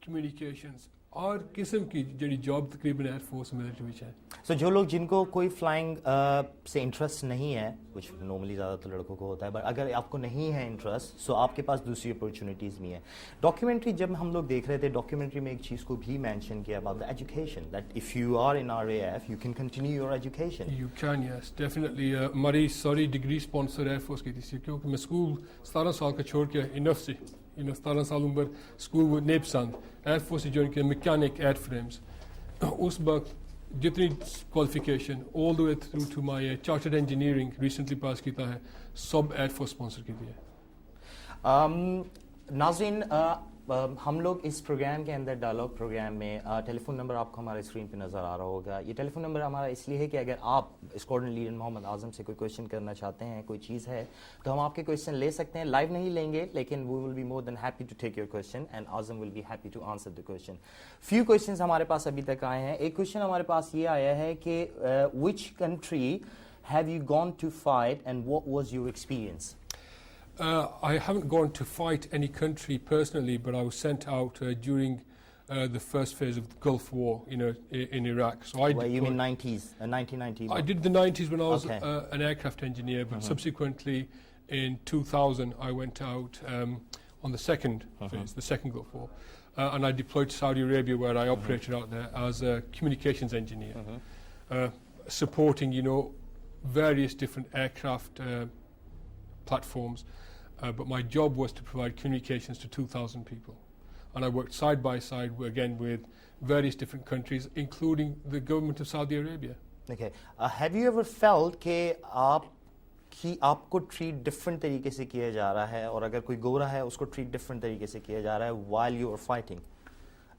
communications اور قسم کی جڑی جاب تقریباً ایئر فورس ملٹری میں ہے. سو جو لوگ جن کو کوئی فلائنگ سے انٹرسٹ نہیں ہے, کچھ نارملی زیادہ تر لڑکوں کو ہوتا ہے, بٹ اگر آپ کو نہیں ہے انٹرسٹ, سو آپ کے پاس دوسری اپرچونیٹیز بھی ہیں. ڈاکیومنٹری جب ہم لوگ دیکھ رہے تھے, ڈاکیومنٹری میں ایک چیز کو بھی مینشن کیا about the education, that if you are in RAF you can continue your education. You can, yes, definitely. ہماری ساری ڈگری اسپانسر ایئر فورس کی تھی, کیونکہ میں اسکول 17 سال کا چھوڑ کے انف سے 17 سال عمر اسکول نہیں پسند, ایئر فورس سے جوائن کیا میکینک ایئر فریمز. اس وقت جتنی qualification all the way through to my chartered engineering recently pass کیتا ہے, سب ایئر فورس اسپانسر کی دی ہے. ناظرین, ہم لوگ اس پروگرام کے اندر ڈائلاگ پروگرام میں ٹیلی فون نمبر آپ کو ہمارے اسکرین پہ نظر آ رہا ہوگا. یہ ٹیلی فون نمبر ہمارا اس لیے ہے کہ اگر آپ اسکواڈرن لیڈر محمد اعظم سے کوئی کویشچن کرنا چاہتے ہیں, کوئی چیز ہے, تو ہم آپ کے کویشچن لے سکتے ہیں. لائیو نہیں لیں گے, لیکن we will be more than happy to take your question and Azam will be happy to answer the question. Few questions ہمارے پاس ابھی تک آئے ہیں. ایک کویشچن ہمارے پاس یہ آیا ہے کہ which country have you gone to fight and what was your experience? I haven't gone to fight any country personally, but I was sent out during the first phase of the Gulf War, in Iraq. So You mean 90s, 1990? I did the 90s when I was an aircraft engineer, but subsequently in 2000 I went out on the second phase, the second Gulf War, and I deployed to Saudi Arabia, where I operated out there as a communications engineer, supporting various different aircraft platforms. But my job was to provide communications to 2,000 people. And I worked side by side again with various different countries, including the government of Saudi Arabia. Okay. Have you ever felt کہ آپ کو treat different طریقے سے کیا جا رہا ہے, اور اگر کوئی گورا ہے اس کو ٹریٹ ڈفرنٹ طریقے سے کیا جا رہا ہے while you are fighting,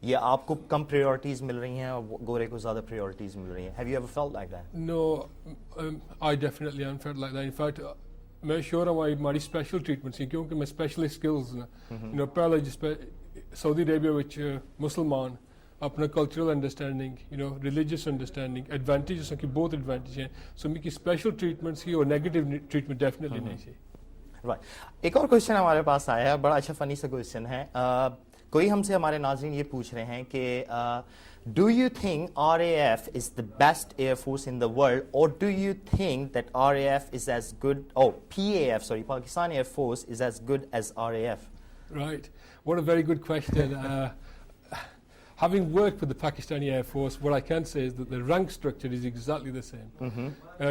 یا آپ کو کم پریورٹیز مل رہی ہیں اور گورے کو زیادہ پریورٹیز مل رہی ہیں؟ Have you ever felt like that? No, I definitely haven't felt like that. In fact, میں شیور ہوں ہماری اسپیشل ٹریٹمنٹ سی, کیونکہ میں اسپیشلسٹ اسکلز پہلے جس پہ سعودی عربیہ وچ مسلمان اپنا cultural understanding religious understanding advantages کی بہت ایڈوانٹیج ہیں. سو میری اسپیشل ٹریٹمنٹ سی اور نیگیٹو ٹریٹمنٹ ڈیفینیٹلی نہیں سی. رائٹ. ایک اور کویشچن ہمارے پاس آیا ہے, بڑا اچھا فنی سا کویشچن ہے. کوئی ہم سے ہمارے ناظرین یہ پوچھ رہے ہیں کہ do you think RAF is the best air force in the world, or do you think that RAF is as good, PAF, sorry, Pakistan Air Force is as good as RAF? Right. What a very good question. Having worked with the Pakistani Air Force, what I can say is that the rank structure is exactly the same.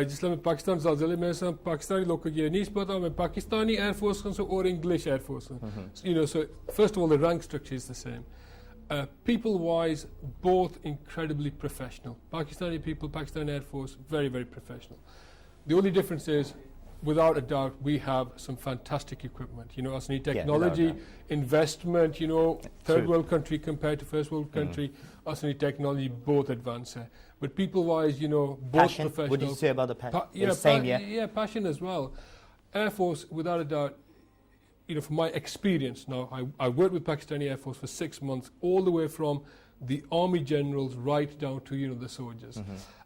جس میں پاکستان زلزلے میں سے پاکستانی لوگ کو یہ نہیں پتا, میں پاکستانی ایئر فورس ہوں اور انگلش ایئر فورس ہوں. So first of all, the rank structure is the same. People-wise, both incredibly professional. Pakistani people, Pakistani Air Force, very, very professional. The only difference is, without a doubt, we have some fantastic equipment. Asni technology, investment, third world country compared to first world country, asni technology, both advanced. But people-wise, both passion, professional. what did you say about the passion? Yeah, passion as well. Air Force, without a doubt, from my experience now, I worked with Pakistani Air Force for 6 months, all the way from the army generals right down to the soldiers.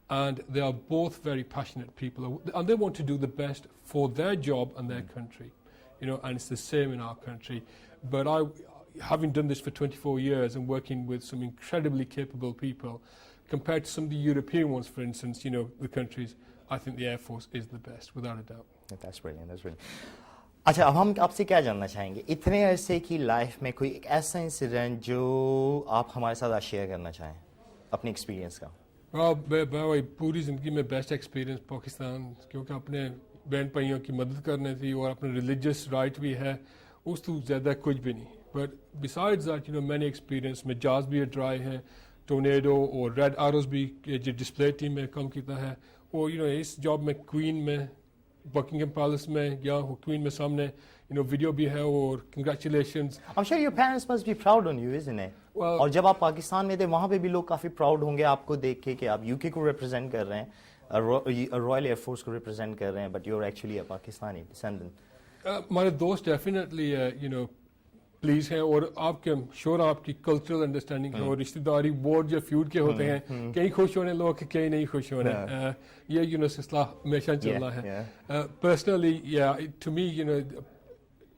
And they are both very passionate people, and they want to do the best for their job and their country, and it's the same in our country. But having done this for 24 years and working with some incredibly capable people, compared to some of the European ones, for instance, the countries, I think the Air Force is the best, without a doubt. That's brilliant. اچھا, اب ہم آپ سے کیا جاننا چاہیں گے, اتنے عرصے کی لائف میں کوئی ایک ایسا انسیڈنٹ جو آپ ہمارے ساتھ شیئر کرنا چاہیں اپنے ایکسپیرینس کا؟ پوری زندگی میں بیسٹ ایکسپیرینس پاکستان, کیونکہ اپنے بہن بھائیوں کی مدد کرنے تھی اور اپنا ریلیجیس رائٹ بھی ہے, اس تو زیادہ کچھ بھی نہیں. بٹ بسائڈز دیٹ میں نے ایکسپیرینس میں جاز بھی ڈرائی ہے, ٹورنیڈو اور ریڈ آروز بھی جو ڈسپلے ٹیم میں کام کیتا ہے, اور اس جاب میں کوئین میں بکنگم پیلس میں یا کوئین میں سامنے ویڈیو بھی ہے, اور congratulations. I'm sure your parents must be proud on you, isn't it? اور جب آپ پاکستان میں تھے وہاں پہ بھی لوگ کافی پراؤڈ ہوں گے آپ کو دیکھ کے کہ آپ UK کو ریپرزینٹ کر رہے ہیں, رائل ایئر فورس کو ریپرزینٹ کر رہے ہیں, but you are actually a Pakistani descendant. ہمارے دوست ڈیفینیٹلی پلیز ہیں, اور آپ کے شور آپ کی کلچرل انڈرسٹینڈنگ ہے, اور رشتے داری بورڈ جو فیوڈ کے ہوتے ہیں, کہیں خوش ہونے لوگ کہیں نہیں خوش ہونے, یہ سلسلہ ہمیشہ چل رہا ہے. پرسنلی ٹو می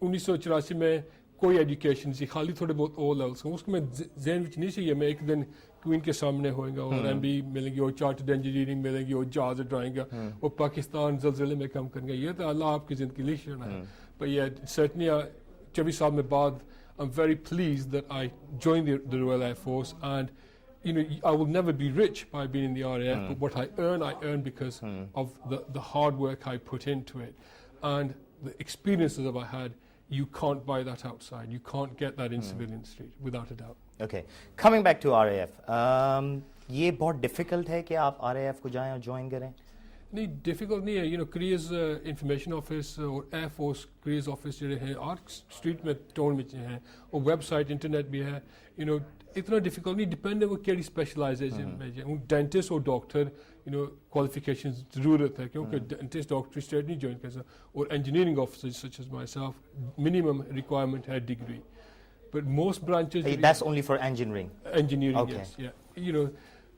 1984 میں کوئی ایجوکیشن سی خالی تھوڑے بہت او لیولس اس کو میں ذہن وچ نہیں سی میں ایک دن کوئن کے سامنے ہوئیں گا اور ایم بی ملیں گی اور چارٹرڈ انجینئرنگ ملیں گی اور جہاز ڈرائیں گا اور پاکستان زلزلے میں کام کریں گا. یہ تو اللہ آپ کی زندگی لکھ ہے. But yeah, certainly 24 سال میں بعد I'm very pleased that I joined the Royal Air Force, and you know, I will never be rich by being in the RAF, but what I earn because of the hard work I put into it and the experiences that I had. You can't buy that outside. You can't get that in civilian street, without a doubt. Okay, coming back to RAF, یہ بہت difficult ہے کہ آپ RAF کو جائیں اور join کریں؟ نہیں ڈیفیکلٹ نہیں ہے. You know careers information office اور ایئر فورس کریئرز آفس جو ہیں آرک اسٹریٹ میں ٹاؤن میں ہیں اور ویب سائٹ انٹرنیٹ بھی ہے. یو نو اتنا ڈیفیکلٹ نہیں, ڈپینڈ ہے وہ کیڑی اسپیشلائزیشن میں جائیں. ڈینٹسٹ اور ڈاکٹر یو نو کوالیفیکیشن ضرورت ہے کیونکہ ڈینٹسٹ ڈاکٹر اسٹیٹ نہیں جوائن کر سکتا. اور engineering officer such as my self minimum requirement ہے degree. But most branches... That's only for engineering? Engineering, okay. Yes. Yeah. You know,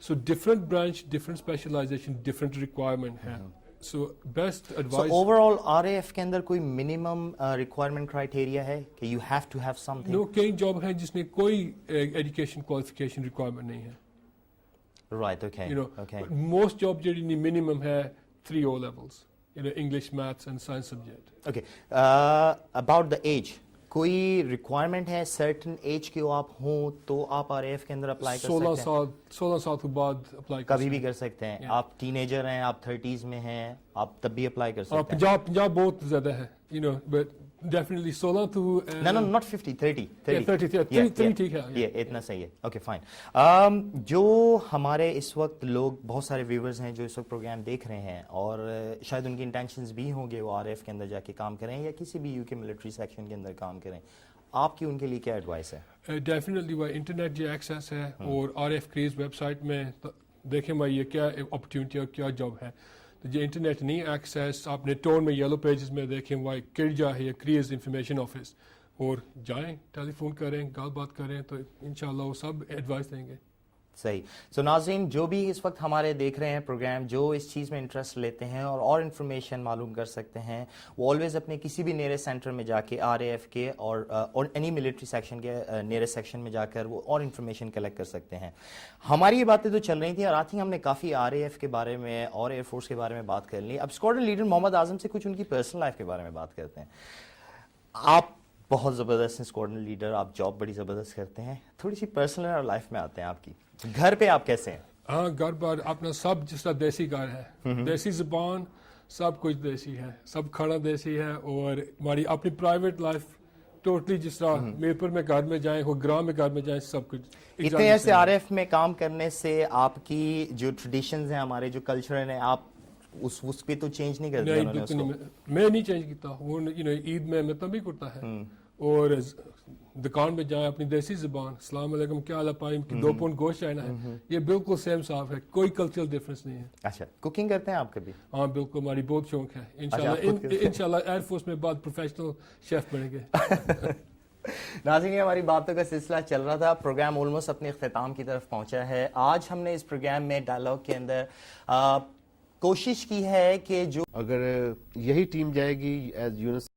so different branch, different specialization, different requirement hai. So best advice... So overall, RAF کے اندر کوئی minimum requirement criteria ہے کہ you have to have something? No, کئی job ہے جس میں کوئی education qualification requirement نہیں ہے. Right, okay. You know, okay. But most job جو minimum ہے 3 O levels. You know, English, Maths and Science subject. Okay. About the age. کوئی ریکوائرمنٹ ہے سرٹن ایج کے آپ ہوں تو آپ RAF کے اندر اپلائی کر سکتے ہیں؟ 16 سال کے بعد اپلائی کبھی بھی کر سکتے ہیں. آپ ٹین ایجر ہیں, آپ 30s میں ہیں, آپ تب بھی اپلائی کر سکتے ہیں. 50 بہت زیادہ ہے. You know, but definitely 16 to... No, not 50, 30. 30 ٹھیک ہے. یہ اتنا صحیح ہے. Okay fine. جو ہمارے اس وقت لوگ بہت سارے ویورز ہیں جو اس وقت پروگرام دیکھ رہے ہیں اور شاید ان کی انٹینشنز بھی ہوں گے وہ RAF کے اندر جا کے کام کریں یا کسی بھی UK ملٹری سیکشن کے اندر کام کریں, آپ کی ان کے لیے کیا ایڈوائس ہے؟ ڈیفینیٹلی وہ انٹرنیٹ جو ایکسیس ہے اور RAF کریز ویب سائٹ میں دیکھیں بھائی یہ کیا اپرچونٹی اور کیا جاب ہے. جو انٹرنیٹ نہیں ایکسیس آپ نے ٹون میں یلو پیجز میں دیکھیں وائی کرجا ہے یا کریز انفارمیشن آفس اور جائیں ٹیلی فون کریں گال بات کریں تو انشاءاللہ وہ سب ایڈوائس دیں گے. صحیح. سو ناظرین جو بھی اس وقت ہمارے دیکھ رہے ہیں پروگرام, جو اس چیز میں انٹرسٹ لیتے ہیں اور انفارمیشن معلوم کر سکتے ہیں, وہ آلویز اپنے کسی بھی نیئرسٹ سینٹر میں جا کے RAF کے اور اینی ملٹری سیکشن کے نیئرسٹ سیکشن میں جا کر وہ اور انفارمیشن کلیکٹ کر سکتے ہیں. ہماری یہ باتیں تو چل رہی تھیں اور آئی تھنک ہم نے کافی RAF کے بارے میں اور ایئر فورس کے بارے میں بات کر لی. اب اسکواڈرن لیڈر محمد اعظم سے کچھ ان کی پرسنل لائف کے بارے میں بات کرتے ہیں. آپ بہت زبردست ہیں اسکواڈرن لیڈر, آپ جاب بڑی زبردست کرتے ہیں. تھوڑی سی پرسنل لائف میں آتے ہیں آپ کی. گھر پہ آپ کیسے ہیں؟ ہاں گھر بار اپنا سب جس طرح دیسی گھر ہے, دیسی زبان سب کچھ دیسی ہے, سب کھانا دیسی ہے اور ہماری اپنی پرائیویٹ لائف ٹوٹلی جس طرح میرپور میں گھر میں جائیں ہو گراؤں میں گھر میں جائیں سب کچھ. اتنے ایسے RAF میں کام کرنے سے آپ کی جو ٹریڈیشنز ہیں ہمارے جو کلچر ہیں آپ اس پہ تو چینج نہیں کرتے؟ میں نہیں چینج کیتا. وہ عید میں تبھی کرتا ہے اور دکان میں جائیں اپنی دیسی زبان السلام علیکم کیا حال ہے پائم کی 2 پاؤنڈ گوشت چاہنا ہے, یہ بالکل سیم صاف ہے, کوئی کلچرل ڈفرینس نہیں ہے. اچھا کوکنگ کرتے ہیں آپ کبھی؟ ہاں بالکل, ہماری بہت شوق ہے. انشاءاللہ ایئر فورس میں بعد پروفیشنل شیف بنیں گے. ناظرین ہماری باتوں کا سلسلہ چل رہا تھا, پروگرام آلموسٹ اپنے اختتام کی طرف پہنچا ہے. آج ہم نے اس پروگرام میں ڈائلاگ کے اندر کوشش کی ہے کہ جو اگر یہی ٹیم جائے گی ایز یونس